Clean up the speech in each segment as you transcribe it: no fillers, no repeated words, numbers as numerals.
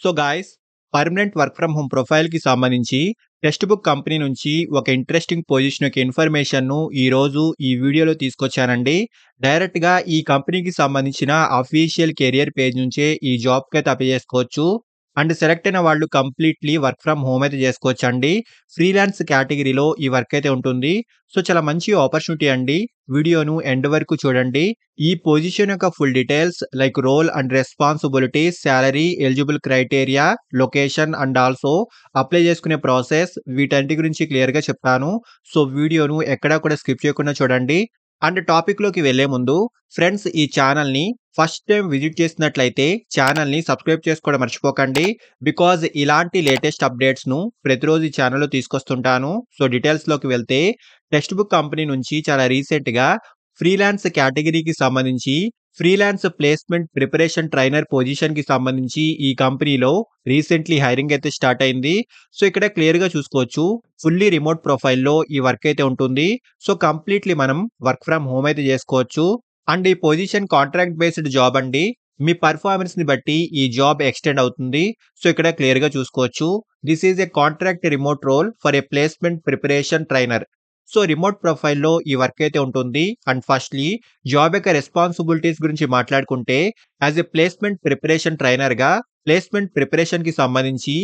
So guys, permanent work from home ప్రొఫైల్‌కి సంబంధించి text book company నుంచి ఒక ఇంట్రెస్టింగ్ పొజిషన్ యొక్క ఇన్ఫర్మేషన్‌ను ఈరోజు ఈ వీడియోలో తీసుకొచ్చానండి. డైరెక్ట్‌గా ఈ కంపెనీకి సంబంధించిన అఫీషియల్ కెరియర్ పేజ్ నుంచే ఈ జాబ్‌కైతే అప్లై చేసుకోవచ్చు. అండ్ సెలెక్ట్ అయిన వాళ్ళు కంప్లీట్‌లీ వర్క్ ఫ్రమ్ హోమ్ అయితే చేసుకోవచ్చండి. ఫ్రీలాన్స్ కేటగిరీలో ఈ వర్క్ అయితే ఉంటుంది. సో చాలా మంచి ఆపర్చునిటీ అండి. వీడియోను ఎండ్ వరకు చూడండి. ఈ పొజిషన్ యొక్క full details like role and responsibilities, salary, eligible criteria, location and also apply చేసుకునే ప్రాసెస్ వీటన్నిటి గురించి క్లియర్‌గా చెప్తాను. సో వీడియోను ఎక్కడా కూడా స్కిప్ చేయకుండా చూడండి. అండ్ టాపిక్‌లోకి వెళ్ళే ముందు ఫ్రెండ్స్, ఈ ఛానల్‌ని ఫస్ట్ టైం విజిట్ చేసినట్లయితే ఛానల్‌ని సబ్స్క్రైబ్ చేసుకోవడం మర్చిపోకండి. బికాజ్ ఇలాంటి లేటెస్ట్ అప్డేట్స్‌ను ప్రతిరోజు ఈ ఛానల్‌లో తీసుకొస్తుంటాను. సో డీటెయిల్స్‌లోకి వెళ్తే టెక్స్ట్ బుక్ కంపెనీ నుంచి చాలా రీసెంట్‌గా ఫ్రీలాన్స్ కేటగిరీకి సంబంధించి ఫ్రీలాన్స్ ప్లేస్‌మెంట్ ప్రిపరేషన్ ట్రైనర్ పొజిషన్‌కి సంబంధించి ఈ కంపెనీలో రీసెంట్‌లీ హైరింగ్ అయితే స్టార్ట్ అయింది. సో ఇక్కడ క్లియర్‌గా చూసుకోవచ్చు. ఫుల్లీ రిమోట్ ప్రొఫైల్‌లో ఈ వర్క్ అయితే ఉంటుంది. సో కంప్లీట్‌లీ మనం వర్క్ ఫ్రమ్ హోమ్ అయితే చేసుకోవచ్చు. అండ్ ఈ పొజిషన్ కాంట్రాక్ట్ బేస్డ్ జాబ్ అండి. మీ పెర్ఫార్మన్స్‌ని బట్టి ఈ జాబ్ ఎక్స్‌టెండ్ అవుతుంది. సో ఇక్కడ క్లియర్‌గా చూసుకోవచ్చు. This is a contract remote role for a placement preparation trainer. So remote ప్రొఫైల్‌లో ఈ వర్క్ అయితే ఉంటుంది. అండ్ ఫస్ట్‌లీ జాబ్ యొక్క రెస్పాన్సిబిలిటీస్ గురించి మాట్లాడుకుంటే, యాస్ ఎ ప్లేస్‌మెంట్ ప్రిపరేషన్ ట్రైనర్‌గా ప్లేస్‌మెంట్ ప్రిపరేషన్‌కి సంబంధించి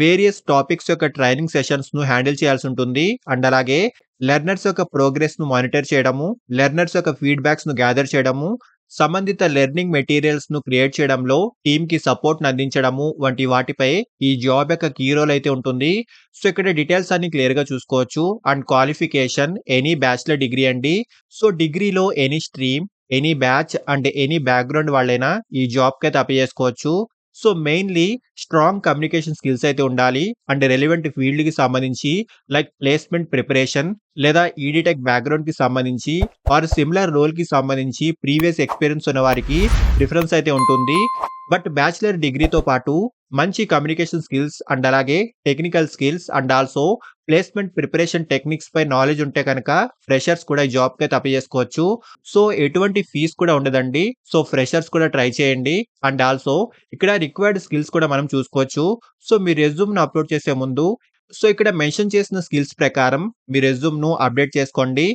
వేరియస్ టాపిక్స్ యొక్క ట్రైనింగ్ సెషన్స్‌ను హ్యాండిల్ చేయాల్సి ఉంటుంది. అండ్ అలాగే లెర్నర్స్ యొక్క ప్రోగ్రెస్‌ను మానిటర్ చేయడము, లెర్నర్స్ యొక్క ఫీడ్‌బ్యాక్స్‌ను గ్యాదర్ చేయడము, సంబంధిత లెర్నింగ్ మెటీరియల్స్‌ను క్రియేట్ చేయడంలో టీమ్‌కి సపోర్ట్‌ని అందించడము వంటి వాటిపై ఈ జాబ్ యొక్క కీ రోల్ అయితే ఉంటుంది. సో ఇక్కడ డీటెయిల్స్ అన్ని క్లియర్‌గా చూసుకోవచ్చు. And qualification any bachelor degree అండి. సో డిగ్రీలో any stream, any batch and any background వాళ్ళైనా ఈ జాబ్‌కైతే అప్లై చేసుకోవచ్చు. So mainly strong communication skills అయితే ఉండాలి. అండ్ రెలెవెంట్ ఫీల్డ్‌కి సంబంధించి లైక్ ప్లేస్‌మెంట్ ప్రిపరేషన్ లేదా ఈడీటెక్ బ్యాక్‌గ్రౌండ్‌కి సంబంధించి ఆర్ సిమిలర్ రోల్‌కి సంబంధించి ప్రీవియస్ ఎక్స్‌పీరియన్స్ ఉన్న వారికి ప్రిఫరెన్స్ అయితే ఉంటుంది. బట్ బ్యాచిలర్ డిగ్రీతో పాటు మంచి కమ్యూనికేషన్ స్కిల్స్ అండ్ అలాగే technical skills and also placement preparation techniques పై నాలెడ్జ్ ఉంటే కనుక ఫ్రెషర్స్ కూడా ఈ జాబ్‌కైతే అప్లై చేసుకోవచ్చు. సో ఎటువంటి ఫీస్ కూడా ఉండదండి. సో ఫ్రెషర్స్ కూడా ట్రై చేయండి. అండ్ ఆల్సో ఇక్కడ రిక్వైర్డ్ స్కిల్స్ కూడా మనం చూసుకోవచ్చు. సో మీ రెజ్యూమ్‌ను అప్‌లోడ్ చేసే ముందు సో ఇక్కడ మెన్షన్ చేసిన స్కిల్స్ ప్రకారం మీ రెజ్యూమ్‌ను అప్డేట్ చేసుకోండి.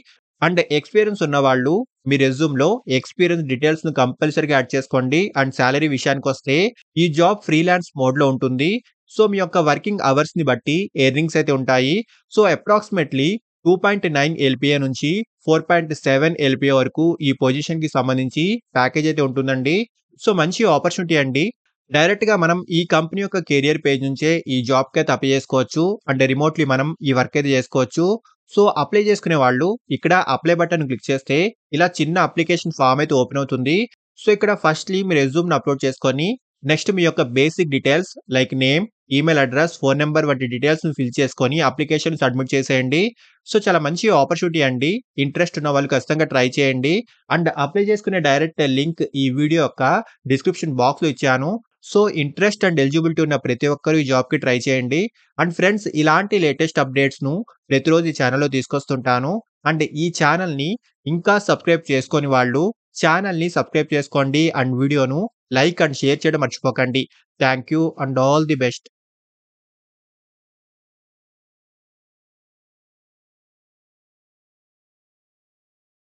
అండ్ ఎక్స్‌పీరియన్స్ ఉన్నవాళ్ళు మీ రెజ్యూమ్‌లో ఎక్స్‌పీరియన్స్ డీటెయిల్స్‌ను కంపల్సరీగా యాడ్ చేసుకోండి. అండ్ సాలరీ విషయానికొస్తే ఈ జాబ్ ఫ్రీలాన్స్ మోడ్‌లో ఉంటుంది. సో మీ యొక్క వర్కింగ్ అవర్స్‌ని బట్టి ఎర్నింగ్స్ అయితే ఉంటాయి. సో అప్రాక్సిమేట్‌లీ 2.9 ఎల్‌పిఏ నుంచి 4.7 ఎల్‌పిఏ వరకు ఈ పొజిషన్‌కి సంబంధించి ప్యాకేజ్ అయితే ఉంటుందండి. సో మంచి ఆపర్చునిటీ అండి. డైరెక్ట్‌గా మనం ఈ కంపెనీ యొక్క కెరియర్ పేజ్ నుంచే ఈ జాబ్‌కైతే అప్లై చేసుకోవచ్చు. అంటే రిమోట్‌లీ మనం ఈ వర్క్ అయితే చేసుకోవచ్చు. సో అప్లై చేసుకునే వాళ్ళు ఇక్కడ అప్లై బటన్ క్లిక్ చేస్తే ఇలా చిన్న అప్లికేషన్ ఫార్మ్ అయితే ఓపెన్ అవుతుంది. సో ఇక్కడ ఫస్ట్‌లీ మీ రెజ్యూమ్‌ని అప్‌లోడ్ చేసుకొని నెక్స్ట్ మీ యొక్క basic details like name, email address, phone number వంటి డీటెయిల్స్‌ని ఫిల్ చేసుకొని అప్లికేషన్ సబ్మిట్ చేసేయండి. సో చాలా మంచి ఆపర్చునిటీ అండి. ఇంట్రెస్ట్ ఉన్న వాళ్ళు ఖచ్చితంగా ట్రై చేయండి. అండ్ అప్లై చేసుకునే డైరెక్ట్ లింక్ ఈ వీడియో యొక్క డిస్క్రిప్షన్ బాక్స్‌లో ఇచ్చాను. సో ఇంట్రెస్ట్ అండ్ ఎలిజిబిలిటీ ఉన్న ప్రతి ఒక్కరు ఈ జాబ్‌కి ట్రై చేయండి. అండ్ ఫ్రెండ్స్, ఇలాంటి లేటెస్ట్ అప్డేట్స్‌ను ప్రతిరోజు ఈ ఛానెల్‌లో తీసుకొస్తుంటాను. అండ్ ఈ ఛానెల్‌ని ఇంకా సబ్స్క్రైబ్ చేసుకోని వాళ్ళు ఛానెల్‌ని సబ్స్క్రైబ్ చేసుకోండి. అండ్ వీడియోను లైక్ అండ్ షేర్ చేయడం మర్చిపోకండి. Thank you and all the best.